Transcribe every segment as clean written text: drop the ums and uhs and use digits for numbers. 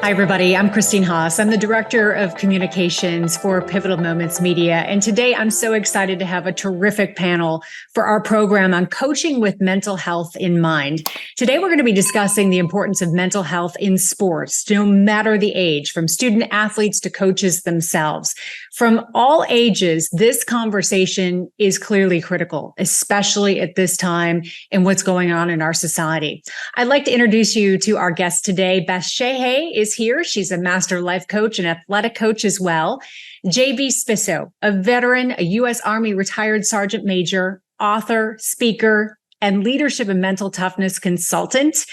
Hi, everybody. I'm Christine Haas. I'm the Director of Communications for Pivotal Moments Media. And today I'm so excited to have a terrific panel for our program on coaching with mental health in mind. Today, we're going to be discussing the importance of mental health in sports, no matter the age, from student athletes to coaches themselves. From all ages, this conversation is clearly critical, especially at this time and what's going on in our society. I'd like to introduce you to our guest today. Beth Shaha is here. She's a master life coach and athletic coach as well. JB Spisso, a veteran, a U.S. Army retired sergeant major, author, speaker, and leadership and mental toughness consultant.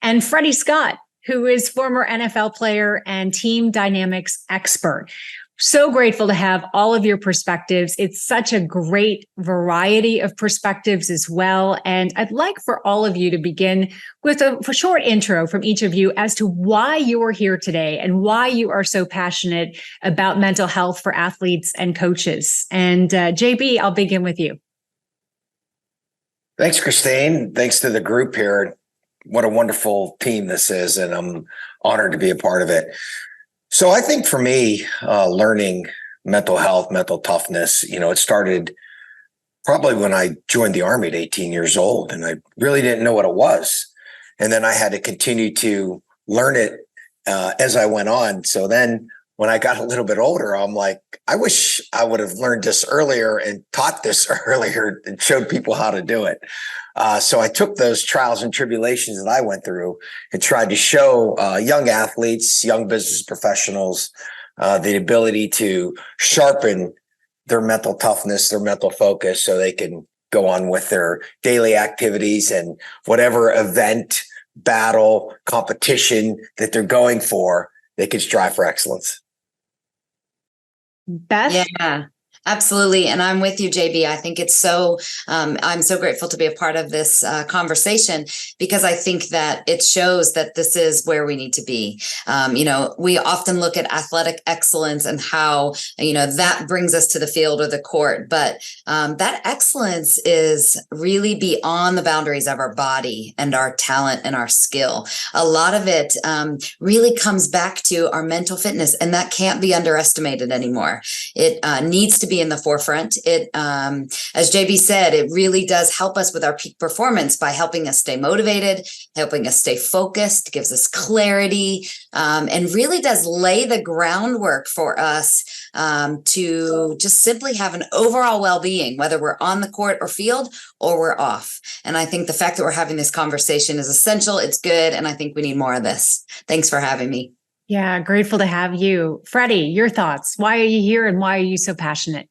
And Freddie Scott, who is former NFL player and team dynamics expert. So grateful to have all of your perspectives. It's such a great variety of perspectives as well. And I'd like for all of you to begin with a short intro from each of you as to why you're here today and why you are so passionate about mental health for athletes and coaches. And JB, I'll begin with you. Thanks, Christine. Thanks to the group here. What a wonderful team this is, and I'm honored to be a part of it. So I think for me, learning mental health, mental toughness, it started probably when I joined the Army at 18 years old, and I really didn't know what it was. And then I had to continue to learn it as I went on. So then when I got a little bit older, I'm like, I wish I would have learned this earlier and taught this earlier and showed people how to do it. So I took those trials and tribulations that I went through and tried to show young athletes, young business professionals, the ability to sharpen their mental toughness, their mental focus, so they can go on with their daily activities and whatever event, battle, competition that they're going for, they can strive for excellence. Beth? Yeah, absolutely. And I'm with you, JB. I think it's I'm so grateful to be a part of this conversation, because I think that it shows that this is where we need to be. We often look at athletic excellence and how, that brings us to the field or the court. But that excellence is really beyond the boundaries of our body and our talent and our skill. A lot of it really comes back to our mental fitness, and that can't be underestimated anymore. It needs to be in the forefront. It, as JB said, it really does help us with our peak performance by helping us stay motivated, helping us stay focused, gives us clarity, and really does lay the groundwork for us to just simply have an overall well-being, whether we're on the court or field or we're off. And I think the fact that we're having this conversation is essential. It's good. And I think we need more of this. Thanks for having me. Yeah, grateful to have you. Freddie, your thoughts. Why are you here and why are you so passionate?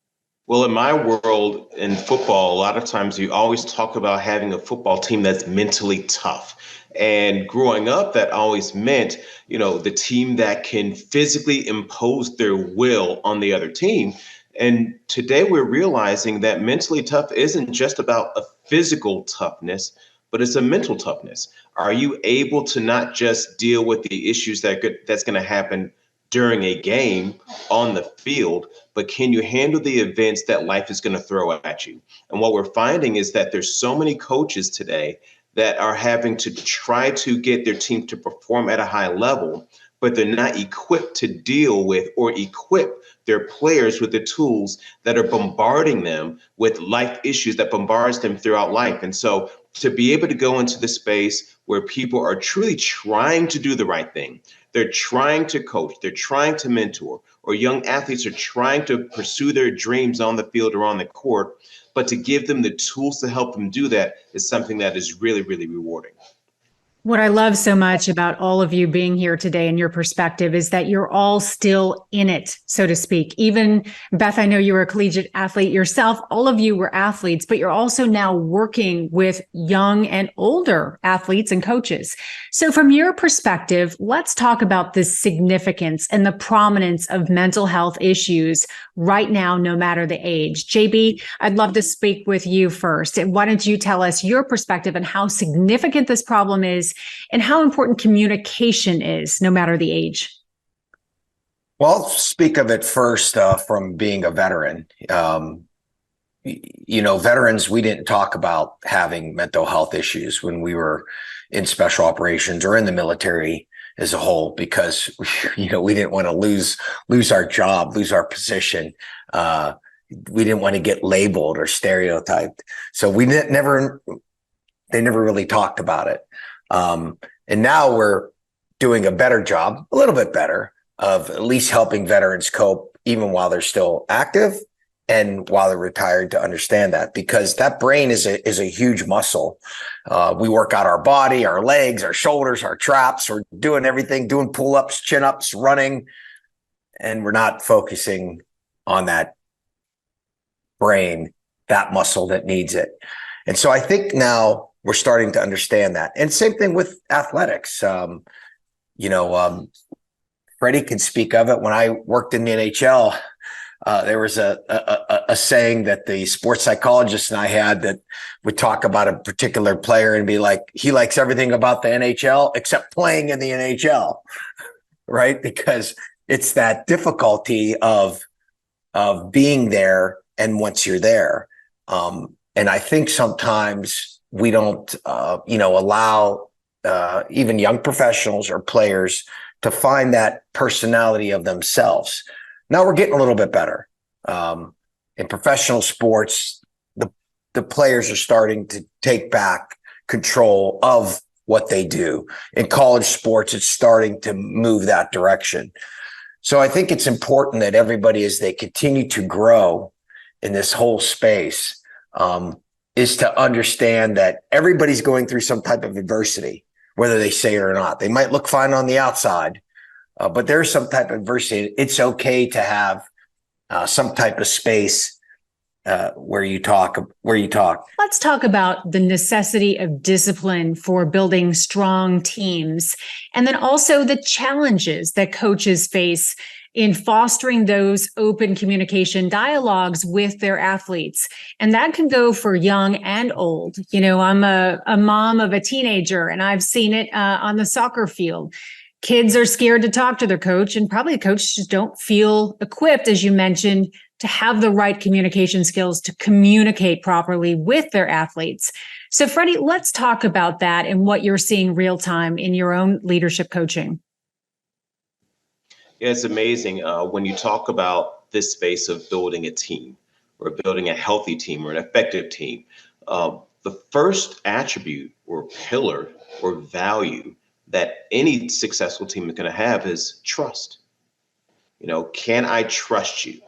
Well, in my world, in football, a lot of times you always talk about having a football team that's mentally tough. And growing up, that always meant, the team that can physically impose their will on the other team. And today we're realizing that mentally tough isn't just about a physical toughness, but it's a mental toughness. Are you able to not just deal with the issues that's going to happen during a game on the field, but can you handle the events that life is going to throw at you? And what we're finding is that there's so many coaches today that are having to try to get their team to perform at a high level, but they're not equipped to deal with or equip their players with the tools that are bombarding them with life issues that bombards them throughout life. And so to be able to go into the space where people are truly trying to do the right thing, they're trying to coach, they're trying to mentor, or young athletes are trying to pursue their dreams on the field or on the court, but to give them the tools to help them do that is something that is really, really rewarding. What I love so much about all of you being here today and your perspective is that you're all still in it, so to speak. Even Beth, I know you were a collegiate athlete yourself. All of you were athletes, but you're also now working with young and older athletes and coaches. So from your perspective, let's talk about the significance and the prominence of mental health issues right now, no matter the age. JB, I'd love to speak with you first. And why don't you tell us your perspective and how significant this problem is and how important communication is, no matter the age? Well, I'll speak of it first from being a veteran. Veterans, we didn't talk about having mental health issues when we were in special operations or in the military. as a whole, because, we didn't want to lose our job, lose our position. We didn't want to get labeled or stereotyped. So they never really talked about it. And now we're doing a better job, a little bit better, of at least helping veterans cope even while they're still active and while they're retired, to understand that, because that brain is a huge muscle. We work out our body, our legs, our shoulders, our traps. We're doing everything, doing pull-ups, chin-ups, running, and we're not focusing on that brain, that muscle that needs it. And so I think now we're starting to understand that. And same thing with athletics. Freddie can speak of it. When I worked in the NHL, there was a saying that the sports psychologist and I had, that would talk about a particular player and be like, he likes everything about the NHL except playing in the NHL, right? Because it's that difficulty of being there, and once you're there. And I think sometimes we don't, allow even young professionals or players to find that personality of themselves. Now we're getting a little bit better. In professional sports, the players are starting to take back control of what they do. In college sports, it's starting to move that direction. So I think it's important that everybody, as they continue to grow in this whole space, is to understand that everybody's going through some type of adversity, whether they say it or not. They might look fine on the outside, but there's some type of adversity. It's okay to have some type of space where you talk. Let's talk about the necessity of discipline for building strong teams, and then also the challenges that coaches face in fostering those open communication dialogues with their athletes. And that can go for young and old. I'm a mom of a teenager, and I've seen it on the soccer field. Kids are scared to talk to their coach, and probably coaches just don't feel equipped, as you mentioned, to have the right communication skills to communicate properly with their athletes. So, Freddie, let's talk about that and what you're seeing real time in your own leadership coaching. Yeah, it's amazing when you talk about this space of building a team, or building a healthy team, or an effective team. The first attribute or pillar or value that any successful team is going to have is trust. Can I trust you?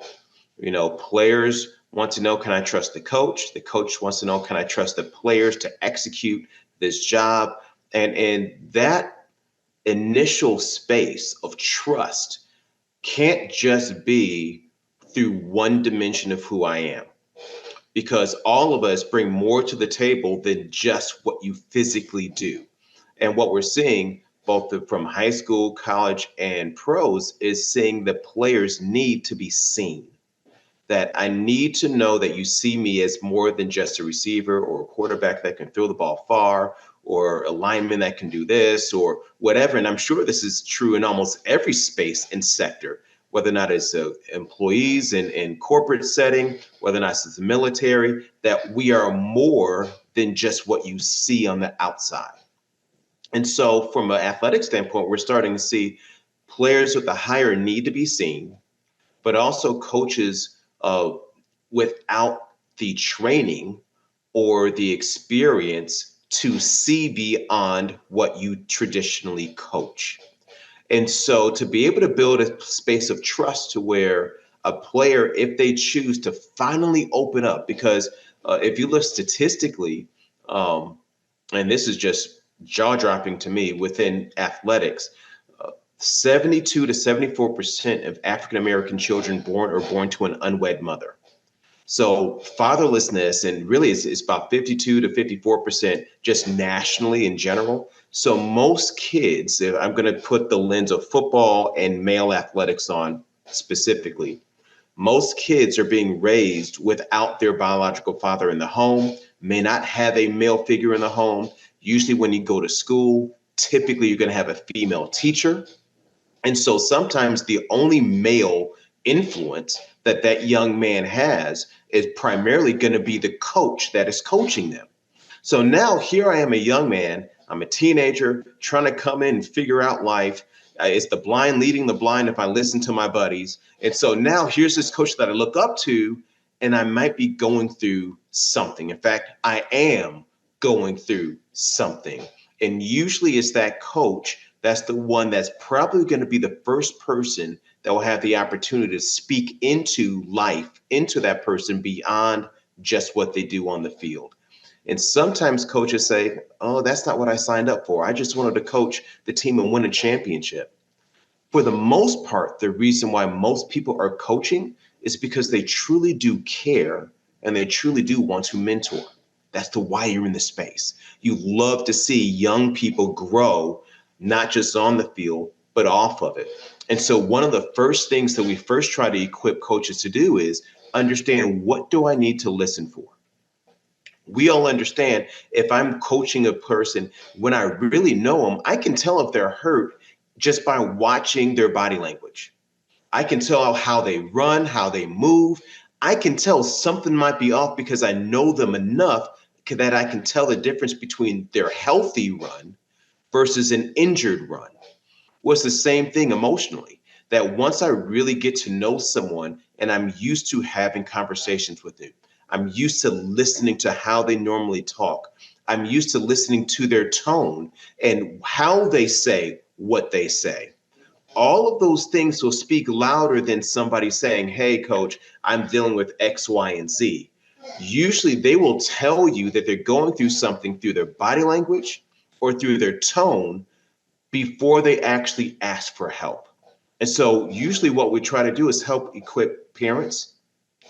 Players want to know, can I trust the coach? The coach wants to know, can I trust the players to execute this job? And in that initial space of trust can't just be through one dimension of who I am, because all of us bring more to the table than just what you physically do. And what we're seeing both from high school, college, and pros is seeing the players need to be seen. That I need to know that you see me as more than just a receiver or a quarterback that can throw the ball far, or a lineman that can do this or whatever. And I'm sure this is true in almost every space and sector, whether or not it's employees in corporate setting, whether or not it's the military, that we are more than just what you see on the outside. And so from an athletic standpoint, we're starting to see players with a higher need to be seen, but also coaches without the training or the experience to see beyond what you traditionally coach. And so to be able to build a space of trust to where a player, if they choose to finally open up, because if you look statistically, and this is just jaw-dropping to me, within athletics, 72 to 74% of African-American children are born to an unwed mother. So fatherlessness, and really it's about 52 to 54% just nationally in general. So most kids, if I'm going to put the lens of football and male athletics on specifically, most kids are being raised without their biological father in the home, may not have a male figure in the home. Usually when you go to school, typically you're going to have a female teacher. And so sometimes the only male influence that young man has is primarily going to be the coach that is coaching them. So now here I am, a young man, I'm a teenager trying to come in and figure out life. It's the blind leading the blind if I listen to my buddies. And so now here's this coach that I look up to, and I might be going through something. In fact, I am going through something. And usually it's that coach that's the one that's probably going to be the first person that will have the opportunity to speak into life, into that person beyond just what they do on the field. And sometimes coaches say, oh, that's not what I signed up for. I just wanted to coach the team and win a championship. For the most part, the reason why most people are coaching is because they truly do care and they truly do want to mentor. That's the why you're in the space. You love to see young people grow, not just on the field, but off of it. And so one of the first things that we first try to equip coaches to do is understand, what do I need to listen for? We all understand, if I'm coaching a person, when I really know them, I can tell if they're hurt just by watching their body language. I can tell how they run, how they move. I can tell something might be off because I know them enough that I can tell the difference between their healthy run versus an injured run. Well, it's the same thing emotionally, that once I really get to know someone and I'm used to having conversations with them, I'm used to listening to how they normally talk, I'm used to listening to their tone and how they say what they say. All of those things will speak louder than somebody saying, hey, coach, I'm dealing with X, Y, and Z. Usually they will tell you that they're going through something through their body language or through their tone before they actually ask for help. And so usually what we try to do is help equip parents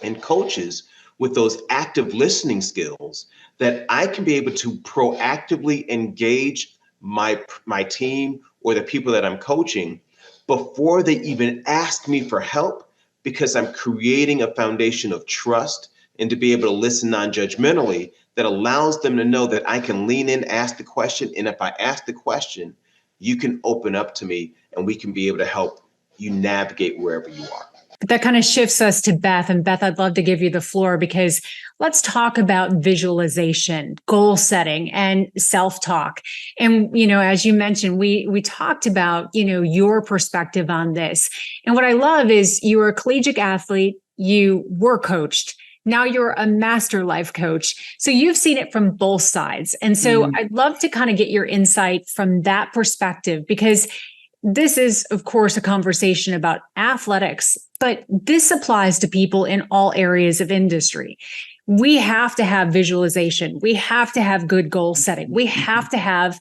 and coaches with those active listening skills, that I can be able to proactively engage my team or the people that I'm coaching before they even ask me for help, because I'm creating a foundation of trust and to be able to listen non-judgmentally that allows them to know that I can lean in, ask the question. And if I ask the question, you can open up to me and we can be able to help you navigate wherever you are. That kind of shifts us to Beth. And Beth, I'd love to give you the floor, because let's talk about visualization, goal setting, and self-talk. And, as you mentioned, we talked about, your perspective on this. And what I love is you were a collegiate athlete, you were coached. Now you're a master life coach. So you've seen it from both sides. And so I'd love to kind of get your insight from that perspective, because this is, of course, a conversation about athletics, but this applies to people in all areas of industry. We have to have visualization. We have to have good goal setting. We have to have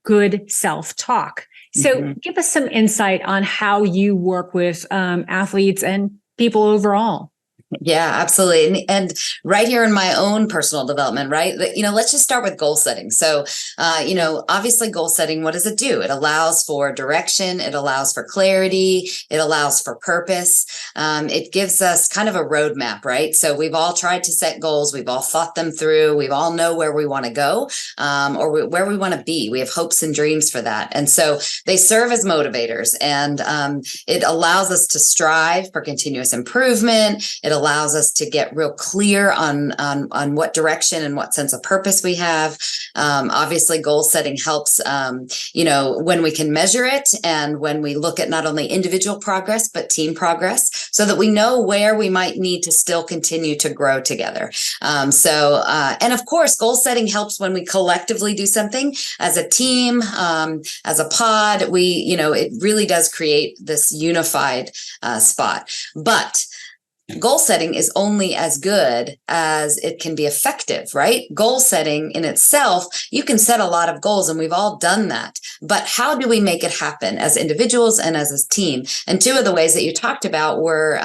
good self-talk. So give us some insight on how you work with athletes and people overall. Yeah, absolutely. And right here in my own personal development, right? Let's just start with goal setting. So, obviously goal setting, what does it do? It allows for direction. It allows for clarity. It allows for purpose. It gives us kind of a roadmap, right? So we've all tried to set goals. We've all thought them through. We all know where we want to go, or where we want to be. We have hopes and dreams for that. And so they serve as motivators, and it allows us to strive for continuous improvement. It allows us to get real clear on what direction and what sense of purpose we have. Obviously, goal setting helps, when we can measure it, and when we look at not only individual progress, but team progress, so that we know where we might need to still continue to grow together. And of course, goal setting helps when we collectively do something as a team, as a pod. It really does create this unified spot. But goal setting is only as good as it can be effective, right? Goal setting in itself, you can set a lot of goals, and we've all done that. But how do we make it happen as individuals and as a team? And two of the ways that you talked about were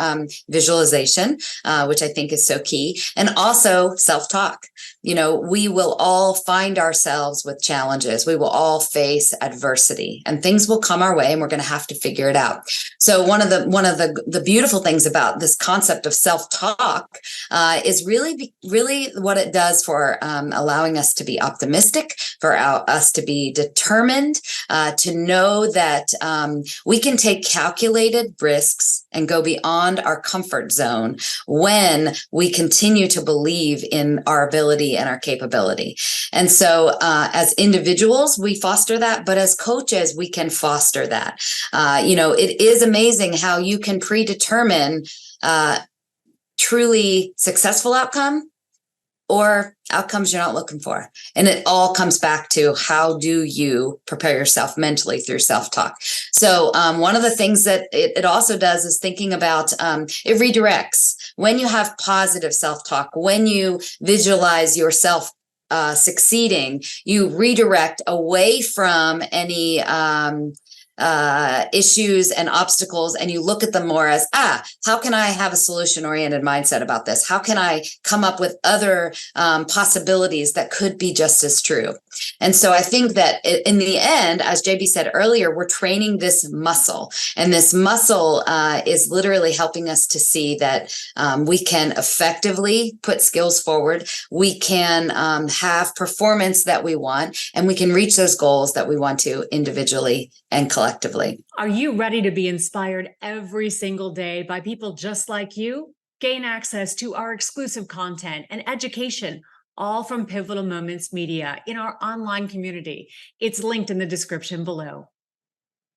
visualization, which I think is so key, and also self-talk. We will all find ourselves with challenges. We will all face adversity, and things will come our way, and we're going to have to figure it out. So one of the beautiful things about this concept of self-talk is really what it does for allowing us to be optimistic, for us to be determined, to know that we can take calculated risks and go beyond our comfort zone when we continue to believe in our ability ability and our capability. And so as individuals, we foster that, but as coaches, we can foster that. It is amazing how you can predetermine truly successful outcome or outcomes you're not looking for. And it all comes back to how do you prepare yourself mentally through self-talk. So one of the things that it also does is thinking about, it redirects. When you have positive self-talk, when you visualize yourself succeeding, you redirect away from any issues and obstacles, and you look at them more as, how can I have a solution-oriented mindset about this? How can I come up with other possibilities that could be just as true? And so I think that in the end, as JB said earlier, we're training this muscle, and this muscle is literally helping us to see that we can effectively put skills forward. We can have performance that we want, and we can reach those goals that we want to individually and collectively. Are you ready to be inspired every single day by people just like you? Gain access to our exclusive content and education, all from Pivotal Moments Media in our online community. It's linked in the description below.